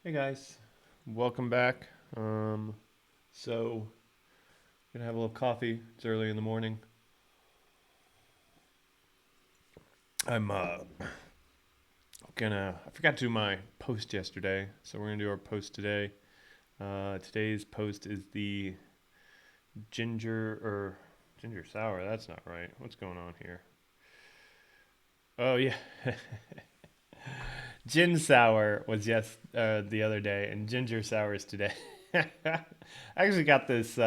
Hey guys, welcome back. So gonna have a little coffee. It's early in the morning. I'm I forgot to do my post yesterday, so we're gonna do our post today. Today's post is the ginger or ginger sour. That's not right. What's going on here? Oh yeah, gin sour was the other day, and ginger sour is today. I actually got this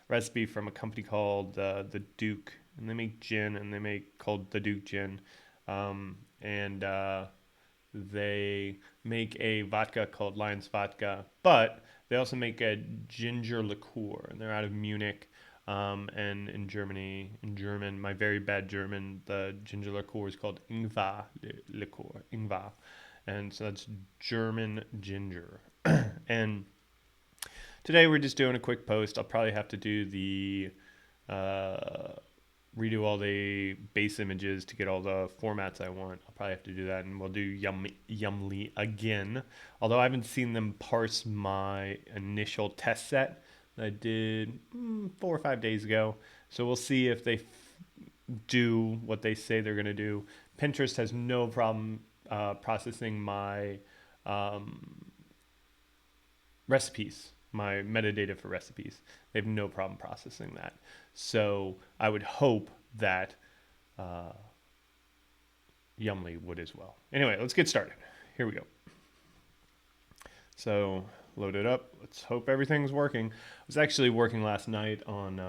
recipe from a company called the Duke, and they make gin, and they make called the Duke gin, and they make a vodka called Lion's Vodka, but they also make a ginger liqueur, and they're out of Munich. And in Germany, in German, my very bad German, the ginger liqueur is called Ingwer liqueur, Ingwer, and so that's German ginger. And today we're just doing a quick post. I'll probably have to do the uh, redo all the base images to get all the formats I want. I'll probably have to do that, and we'll do Yumly again. Although I haven't seen them parse my initial test set that I did 4 or 5 days ago, so we'll see if they do what they say they're going to do. Pinterest has no problem processing my um, recipes, my metadata for recipes. They have no problem processing that. So I would hope that uh, Yumly would as well. Anyway, let's get started. Here we go. So load it up. Let's hope everything's working. I was actually working last night on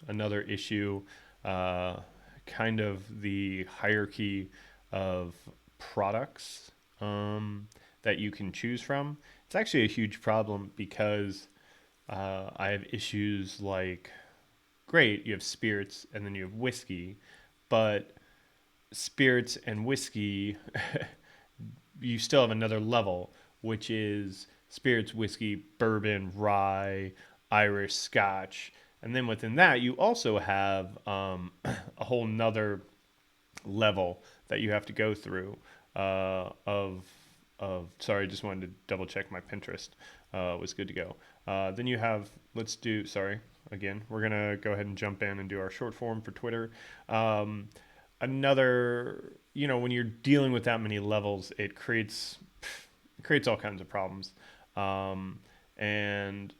another issue, uh, kind of the hierarchy of products that you can choose from. It's actually a huge problem because I have issues like, great, you have spirits and then you have whiskey, but spirits and whiskey, you still have another level, which is spirits, whiskey, bourbon, rye, Irish, Scotch. And then within that, you also have a whole nother level that you have to go through of sorry, I just wanted to double check my Pinterest was good to go. Then you have, let's do, sorry, again, we're gonna go ahead and jump in and do our short form for Twitter. Another, when you're dealing with that many levels, it creates all kinds of problems. And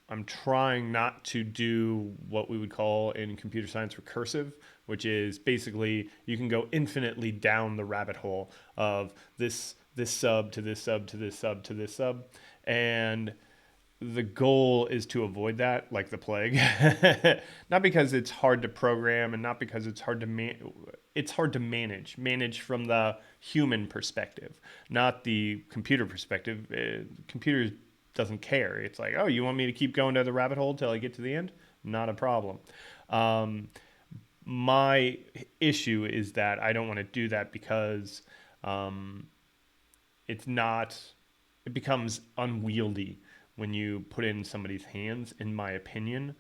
I'm trying not to do what we would call in computer science recursive, which is basically you can go infinitely down the rabbit hole of this sub to this sub to this sub to this sub, and the goal is to avoid that like the plague. Not because it's hard to program, and not because it's hard to manage from the human perspective, not the computer perspective. Computer doesn't care. It's like, oh, you want me to keep going down the rabbit hole till I get to the end? Not a problem. um, my issue is that I don't want to do that because um, it's not it becomes unwieldy when you put it in somebody's hands, in my opinion,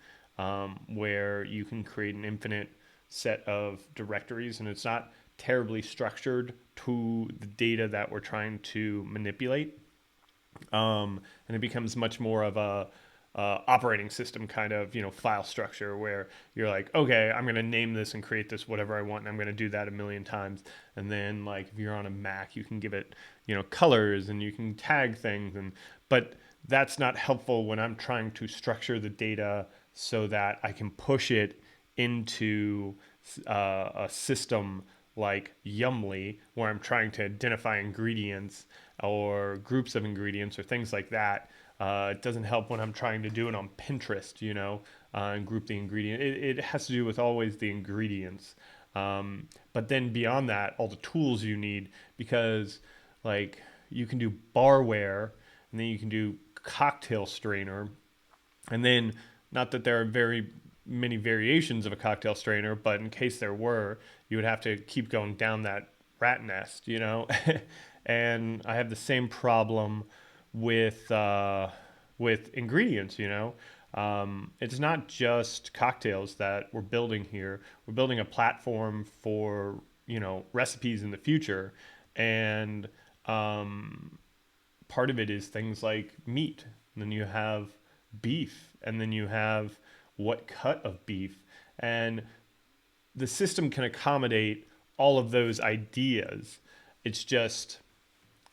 where you can create an infinite set of directories, and it's not terribly structured to the data that we're trying to manipulate. And it becomes much more of a operating system kind of file structure where you're like, okay, I'm going to name this and create this whatever I want, and I'm going to do that a million times. And then, like, if you're on a Mac, you can give it colors, and you can tag things, but that's not helpful when I'm trying to structure the data so that I can push it into a system like Yumly, where I'm trying to identify ingredients or groups of ingredients or things like that. It doesn't help when I'm trying to do it on Pinterest, and group the ingredient. It has to do with always the ingredients. But then beyond that, all the tools you need, because like you can do barware, and then you can do cocktail strainer, and then, not that there are very many variations of a cocktail strainer, but in case there were, you would have to keep going down that rat nest. And I have the same problem with with ingredients. It's not just cocktails that we're building here. We're building a platform for recipes in the future, and part of it is things like meat. And then you have beef, and then you have what cut of beef. And the system can accommodate all of those ideas. It's just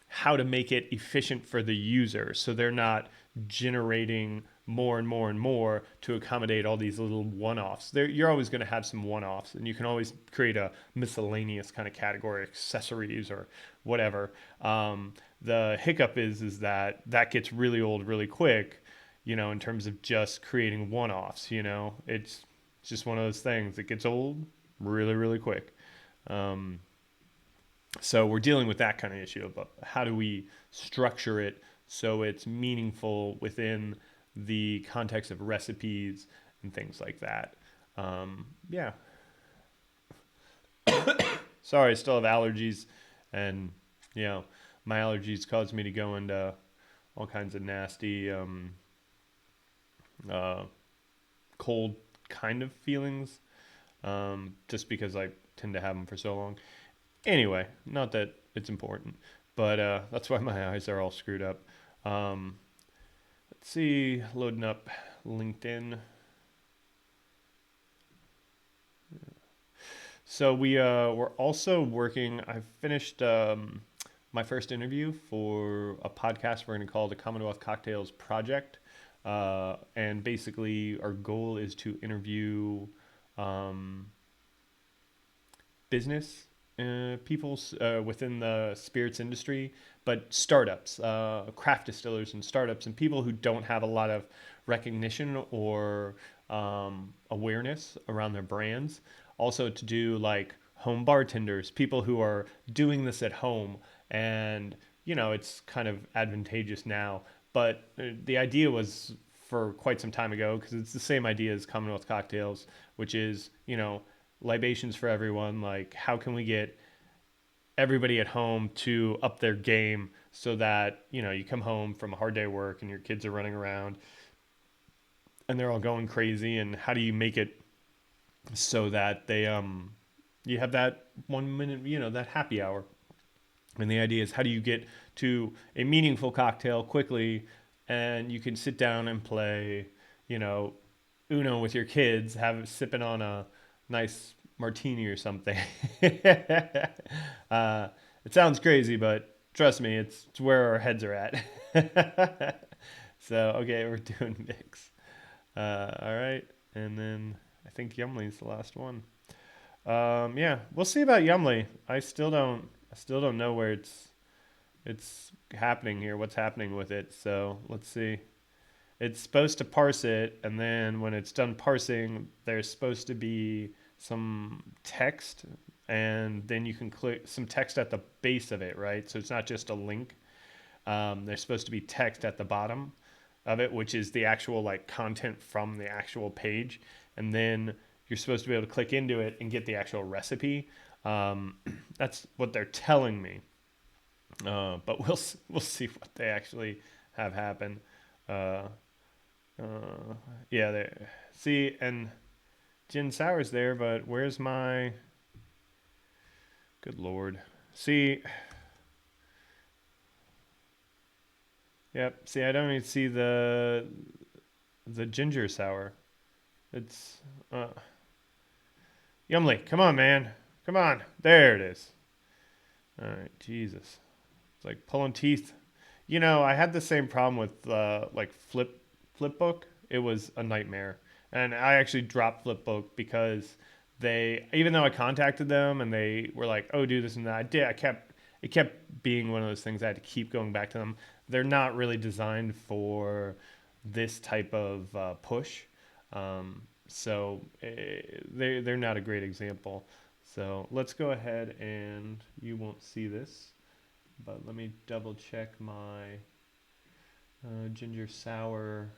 how to make it efficient for the user so they're not generating more and more and more to accommodate all these little one-offs. You're always going to have some one-offs, and you can always create a miscellaneous kind of category, accessories or whatever. The hiccup is that gets really old really quick, in terms of just creating one-offs. It's just one of those things. It gets old really, really quick. So we're dealing with that kind of issue of how do we structure it so it's meaningful within the context of recipes and things like that. Yeah. Sorry, I still have allergies, and my allergies cause me to go into all kinds of nasty cold kind of feelings, just because I tend to have them for so long. Anyway, not that it's important, but that's why my eyes are all screwed up. Let's see, loading up LinkedIn. So we're also working. I finished my first interview for a podcast we're going to call the Commonwealth Cocktails Project. And basically, our goal is to interview business people within the spirits industry, but startups, craft distillers and startups, and people who don't have a lot of recognition or awareness around their brands. Also to do like home bartenders, people who are doing this at home, and it's kind of advantageous now. But the idea was for quite some time ago, because it's the same idea as Commonwealth Cocktails, which is, libations for everyone. Like, how can we get everybody at home to up their game so that, you come home from a hard day of work and your kids are running around and they're all going crazy, and how do you make it so that they you have that 1 minute, that happy hour. And the idea is, how do you get to a meaningful cocktail quickly, and you can sit down and play, Uno with your kids, sipping on a nice martini or something. It sounds crazy, but trust me, it's where our heads are at. So, okay, we're doing mix. All right, and then I think Yumly's the last one. Yeah, we'll see about Yumly. I still don't know where it's happening here. What's happening with it? So let's see. It's supposed to parse it, and then when it's done parsing, there's supposed to be some text, and then you can click some text at the base of it, right? So it's not just a link. There's supposed to be text at the bottom of it, which is the actual like content from the actual page, and then you're supposed to be able to click into it and get the actual recipe. That's what they're telling me, but we'll see what they actually have happen. Yeah, there. See, and gin sour's there, but where's my? Good Lord. See. Yep. See, I don't even see the ginger sour. It's Yumly. Come on, man. Come on. There it is. All right. Jesus. It's like pulling teeth. I had the same problem with like Flipbook. It was a nightmare, and I actually dropped Flipbook because even though I contacted them and they were like, "Oh, do this and that," I did. It kept being one of those things I had to keep going back to them. They're not really designed for this type of push, so they're not a great example. So let's go ahead, and you won't see this, but let me double check my ginger sour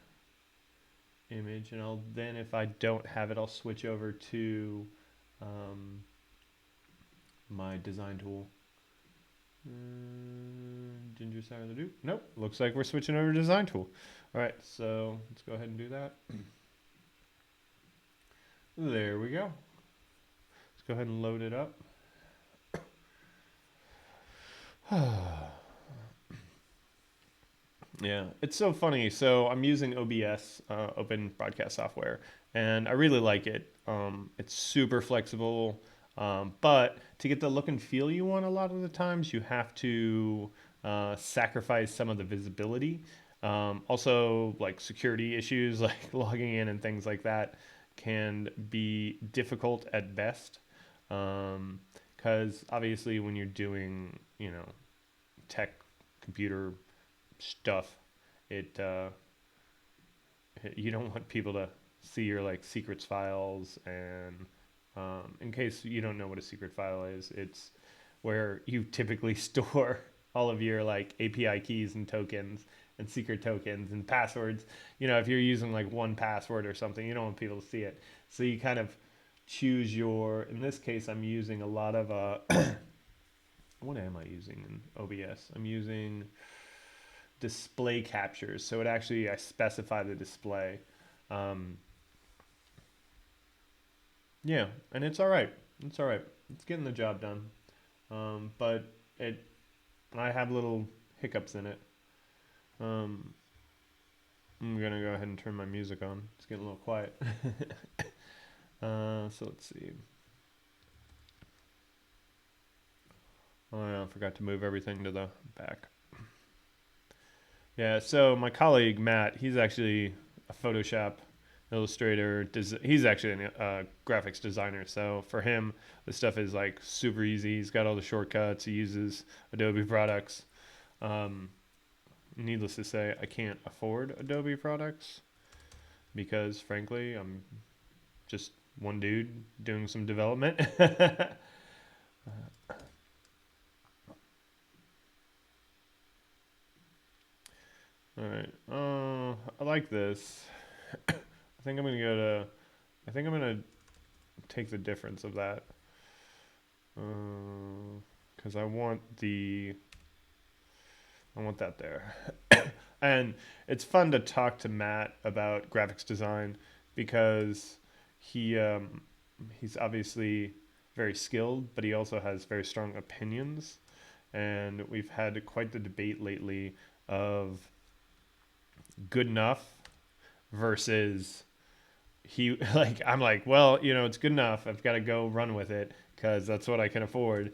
image, and then if I don't have it, I'll switch over to my design tool. Ginger sour Ledoux. Nope, looks like we're switching over to design tool. All right, so let's go ahead and do that. There we go. Let's go ahead and load it up. Yeah, it's so funny. So I'm using OBS, Open Broadcast Software, and I really like it. It's super flexible, but to get the look and feel you want, a lot of the times you have to sacrifice some of the visibility. Also, like security issues, like logging in and things like that, can be difficult at best. Because obviously, when you're doing, tech, computer stuff, it you don't want people to see your like secrets files. And in case you don't know what a secret file is, it's where you typically store all of your like API keys and tokens and secret tokens and passwords. If you're using like one password or something, you don't want people to see it. So you kind of choose your, in this case, I'm using a lot of what am I using in OBS? I'm using display captures. So it actually, I specify the display. Um, yeah, and it's all right. It's all right. It's getting the job done. But it, I have little hiccups in it. Um, I'm gonna go ahead and turn my music on. It's getting a little quiet. So let's see. Oh yeah, I forgot to move everything to the back. Yeah, so my colleague Matt, he's actually a Photoshop illustrator. He's actually a graphics designer. So for him, this stuff is like super easy. He's got all the shortcuts. He uses Adobe products. Um, Needless to say, I can't afford Adobe products because, frankly, I'm just one dude doing some development. All right. I like this. I think I'm gonna go to. I think I'm gonna take the difference of that because I want that there. And it's fun to talk to Matt about graphics design because he's obviously very skilled, but he also has very strong opinions. And we've had quite the debate lately of good enough versus he like I'm like, well, it's good enough. I've got to go run with it because that's what I can afford.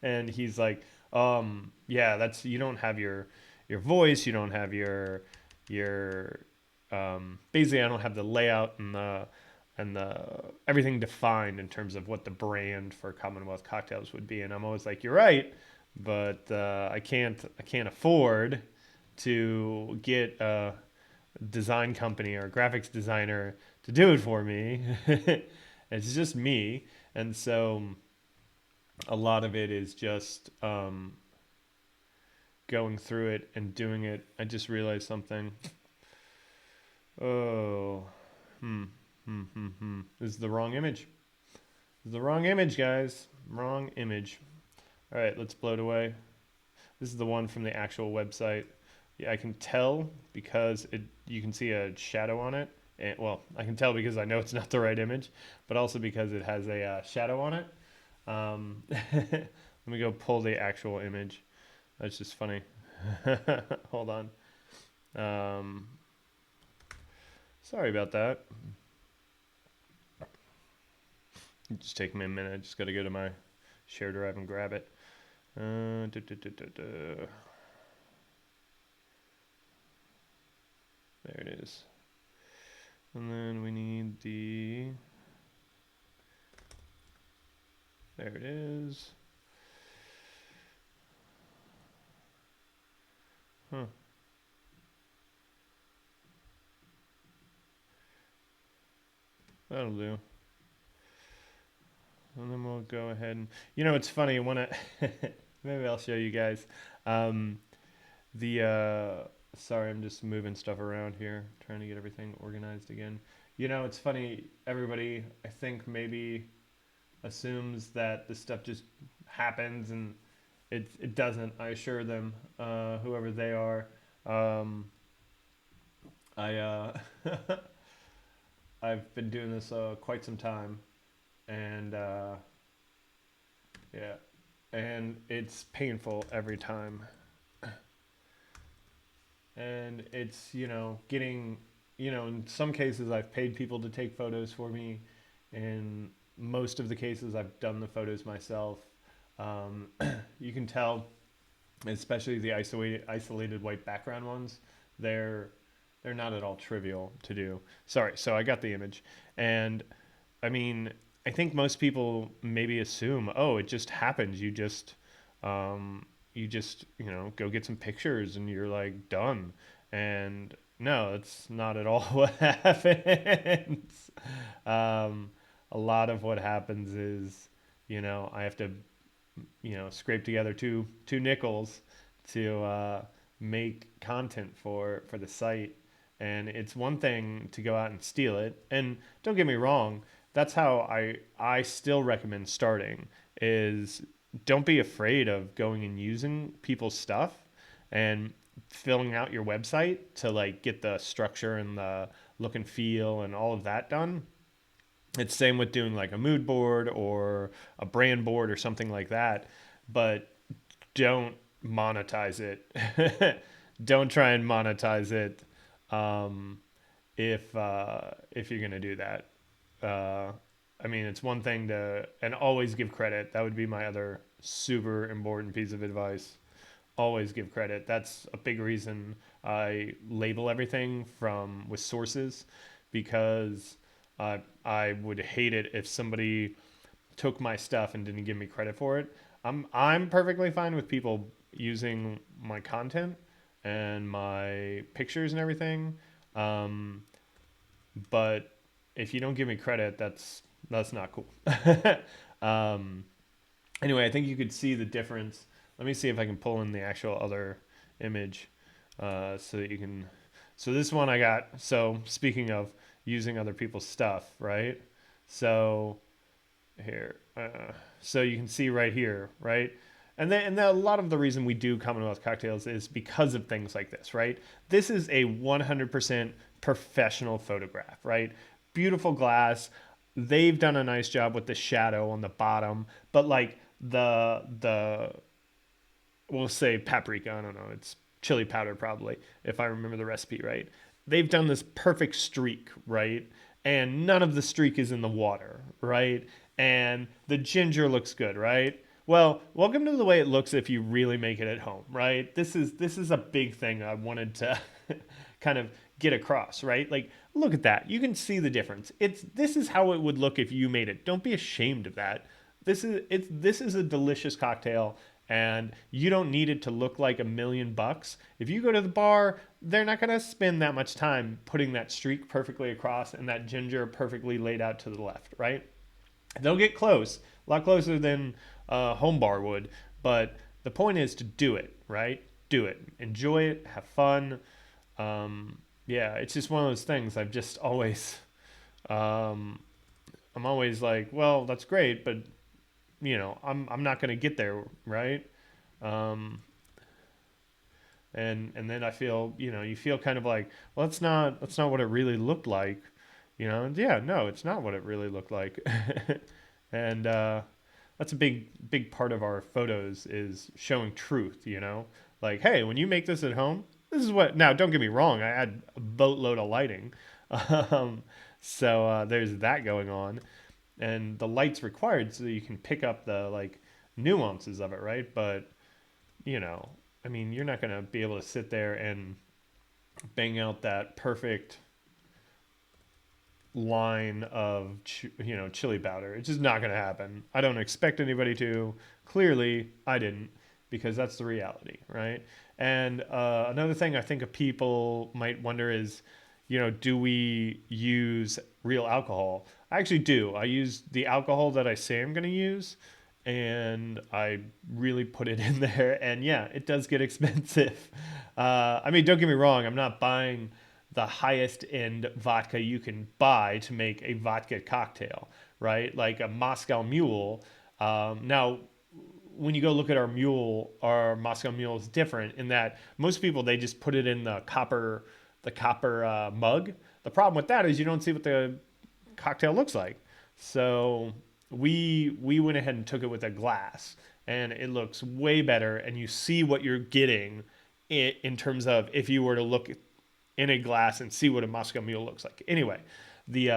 And he's like, yeah, that's, you don't have your voice, you don't have your basically I don't have the layout and the everything defined in terms of what the brand for Commonwealth cocktails would be. And I'm always like, you're right, but I can't afford to get a design company or a graphics designer to do it for me. It's just me. And so a lot of it is just going through it and doing it. I just realized something. Oh, This is the wrong image. This is the wrong image, guys. Wrong image. All right, let's blow it away. This is the one from the actual website. Yeah, I can tell because you can see a shadow on it. And, well, I can tell because I know it's not the right image, but also because it has a shadow on it. Let me go pull the actual image. That's just funny. Hold on. Um, Sorry about that. Just take me a minute. I just got to go to my share drive and grab it. There it is. And then we need there it is. Huh. That'll do. And then we'll go ahead and, it's funny when maybe I'll show you guys. Um, Sorry, I'm just moving stuff around here, trying to get everything organized again. It's funny, everybody, I think, maybe assumes that this stuff just happens, and it doesn't. I assure them, whoever they are. I I've been doing this quite some time, and yeah, and it's painful every time. and it's, getting, in some cases I've paid people to take photos for me. In most of the cases I've done the photos myself. um, you can tell, especially the isolated white background ones, they're they're not at all trivial to do. Sorry, so I got the image. And I mean, I think most people maybe assume, oh, it just happens. You just, go get some pictures and you're like done. And no, it's not at all what happens. Um, a lot of what happens is, I have to, scrape together two nickels to make content for the site. And it's one thing to go out and steal it. And don't get me wrong, that's how I still recommend starting is don't be afraid of going and using people's stuff and filling out your website to like get the structure and the look and feel and all of that done. It's same with doing like a mood board or a brand board or something like that, but don't monetize it. Don't try and monetize it, um, if you're gonna do that. Uh, I mean, it's one thing to and always give credit. That would be my other super important piece of advice. Always give credit. That's a big reason I label everything from with sources, because I would hate it if somebody took my stuff and didn't give me credit for it. I'm perfectly fine with people using my content and my pictures and everything, um, but if you don't give me credit, that's not cool. um, anyway, I think you could see the difference. Let me see if I can pull in the actual other image, so that you can. So this one I got. So speaking of using other people's stuff, right? So here, so you can see right here, right? And then a lot of the reason we do Commonwealth cocktails is because of things like this, right? This is a 100% professional photograph, right? Beautiful glass. They've done a nice job with the shadow on the bottom, but like the we'll say paprika, I don't know, it's chili powder probably, if I remember the recipe right. They've done this perfect streak, right? And none of the streak is in the water, right? And the ginger looks good, right? Well, welcome to the way it looks if you really make it at home, right? This is a big thing I wanted to kind of get across, right? Like, look at that. You can see the difference. This is how it would look if you made it. Don't be ashamed of that. This is a delicious cocktail, and you don't need it to look like $1 million. If you go to the bar, they're not going to spend that much time putting that streak perfectly across and that ginger perfectly laid out to the left, right? They'll get close, a lot closer than a home bar would, but the point is to do it, right? Do it, enjoy it, have fun. Yeah, it's just one of those things. Um, I'm always like, well, that's great, but I'm not going to get there, right? Um, and then I feel, you feel kind of like, well, that's not what it really looked like, Yeah, no, it's not what it really looked like. And that's a big part of our photos is showing truth, like, hey, when you make this at home, this is what. Now, don't get me wrong, I add a boatload of lighting. um, so there's that going on, and the light's required so that you can pick up the like nuances of it, right? But you know, I mean, you're not gonna be able to sit there and bang out that perfect line of chili powder. It's just not gonna happen. I don't expect anybody to. Clearly, I didn't, because that's the reality, right? And another thing I think people might wonder is, do we use real alcohol? I actually do. I use the alcohol that I say I'm going to use, and I really put it in there. And yeah, it does get expensive. I mean, don't get me wrong. I'm not buying the highest end vodka you can buy to make a vodka cocktail, right? Like a Moscow Mule. Now, when you go look at our Moscow Mule is different in that most people, they just put it in the copper mug. The problem with that is you don't see what the cocktail looks like. So we went ahead and took it with a glass, and it looks way better, and you see what you're getting in terms of if you were to look in a glass and see what a Moscow Mule looks like. Anyway, the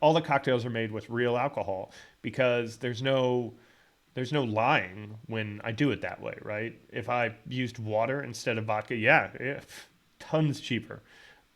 all the cocktails are made with real alcohol because there's no lying when I do it that way, right? If I used water instead of vodka, yeah, tons cheaper.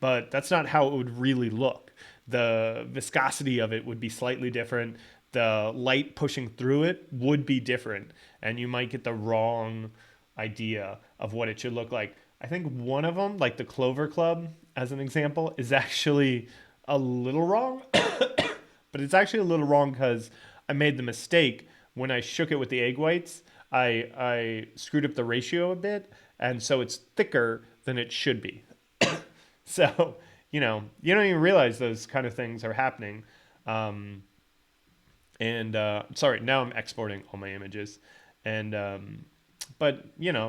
But that's not how it would really look. The viscosity of it would be slightly different. The light pushing through it would be different. And you might get the wrong idea of what it should look like. I think one of them, like the Clover Club, as an example, is actually a little wrong. But it's actually a little wrong because I made the mistake when I shook it with the egg whites. I screwed up the ratio a bit, and so it's thicker than it should be. So, you don't even realize those kind of things are happening. Um, and sorry, now I'm exporting all my images, and but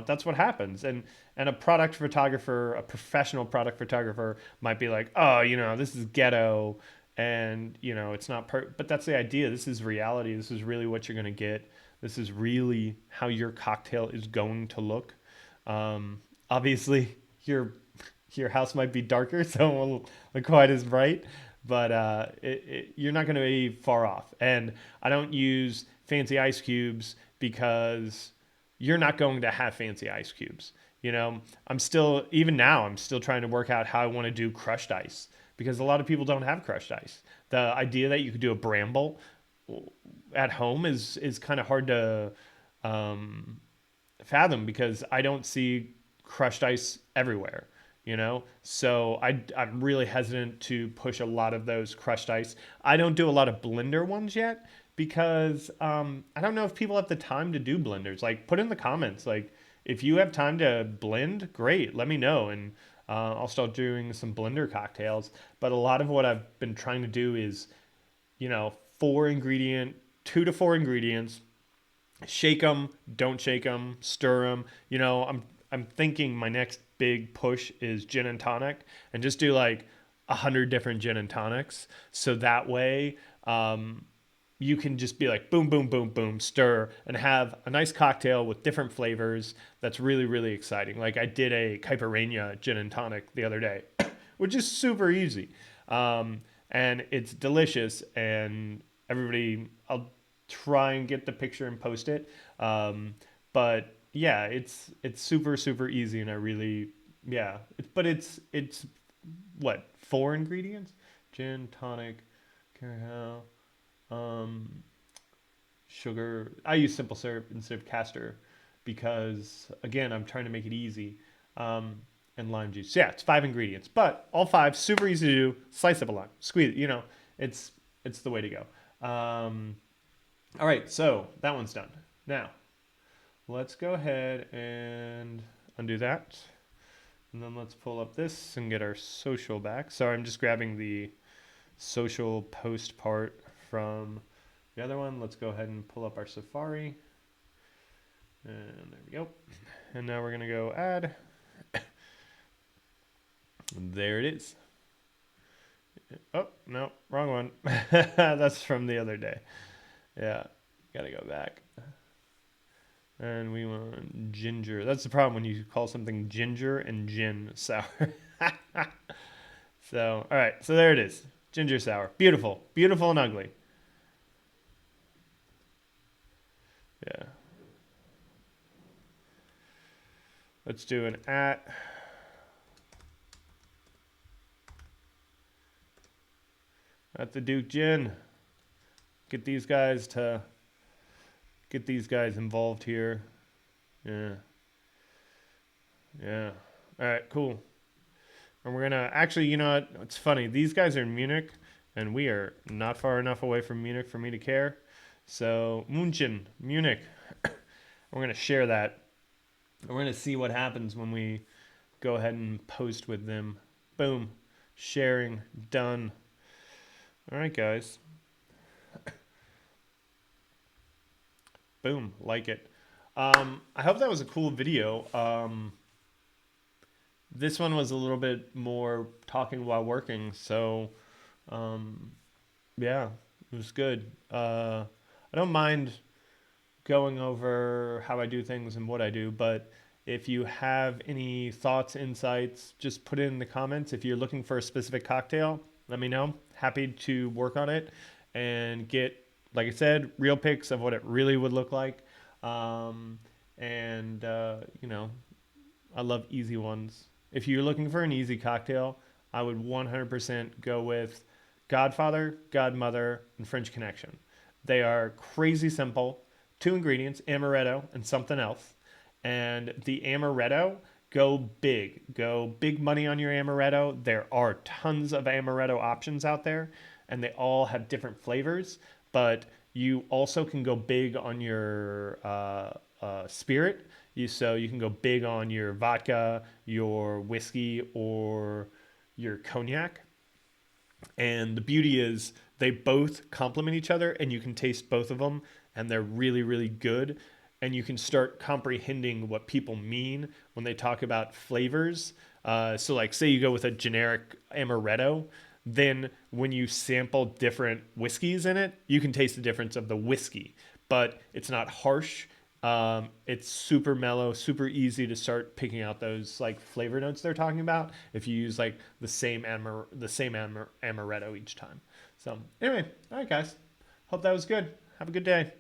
that's what happens. And a product photographer, a professional product photographer, might be like, oh, this is ghetto, and it's not but that's the idea. This is reality. This is really what you're gonna get. This is really how your cocktail is going to look. Obviously, your house might be darker, so it won't look quite as bright, but you're not going to be far off. And I don't use fancy ice cubes because you're not going to have fancy ice cubes. I'm still, even now, I'm still trying to work out how I want to do crushed ice because a lot of people don't have crushed ice. The idea that you could do a bramble at home is kind of hard to fathom because I don't see crushed ice everywhere. So I'm really hesitant to push a lot of those crushed ice. I don't do a lot of blender ones yet because I don't know if people have the time to do blenders. Like, put in the comments, like, if you have time to blend, great, let me know, and I'll start doing some blender cocktails. But a lot of what I've been trying to do is 2 to 4 ingredients, shake them, don't shake them, stir them. I'm thinking my next big push is gin and tonic, and just do like 100 different gin and tonics. So that way, you can just be like boom, boom, boom, boom, stir, and have a nice cocktail with different flavors. That's really, really exciting. Like, I did a Caipirinha gin and tonic the other day, which is super easy. And it's delicious, and everybody, I'll try and get the picture and post it. But yeah, it's super, super easy, and I really, yeah, it's what, 4 ingredients? Gin, tonic, cacao, sugar. I use simple syrup instead of castor because, again, I'm trying to make it easy. And lime juice. Yeah, it's 5 ingredients, but all 5 super easy to do. Slice up a lime, squeeze it. It's the way to go. All right, so that one's done. Now, let's go ahead and undo that. And then let's pull up this and get our social back. Sorry, I'm just grabbing the social post part from the other one. Let's go ahead and pull up our Safari. And there we go. And now we're going to go add. There it is. Oh, no, wrong one. That's from the other day. Yeah, gotta go back. And we want ginger. That's the problem when you call something ginger and gin sour. So, all right, so there it is. Ginger sour. Beautiful. Beautiful and ugly. Yeah. Let's do an at. At the Duke Gin. Get these guys involved here. Yeah. Yeah. All right, cool. And we're going to actually, you know what? It's funny. These guys are in Munich, and we are not far enough away from Munich for me to care. So, München, Munich. We're going to share that. And we're going to see what happens when we go ahead and post with them. Boom. Sharing. Done. All right, guys. Boom. Like it. I hope that was a cool video. This one was a little bit more talking while working, so yeah, it was good. I don't mind going over how I do things and what I do, but If you have any thoughts, insights, just put it in the comments. If you're looking for a specific cocktail, let me know. Happy to work on it and get, like I said, real pics of what it really would look like. Um, and, you know, I love easy ones. If you're looking for an easy cocktail, I would 100% go with Godfather, Godmother, and French Connection. They are crazy simple. Two ingredients, amaretto and something else. And the amaretto, go big money on your amaretto. There are tons of amaretto options out there, and they all have different flavors. But you also can go big on your spirit. So you can go big on your vodka, your whiskey, or your cognac. And the beauty is they both complement each other, and you can taste both of them, and they're really, really good. And you can start comprehending what people mean when they talk about flavors. So, like, say you go with a generic amaretto, then when you sample different whiskeys in it, you can taste the difference of the whiskey, but it's not harsh. It's super mellow, super easy to start picking out those like flavor notes they're talking about if you use like the same amaretto each time. So anyway, all right, guys. Hope that was good. Have a good day.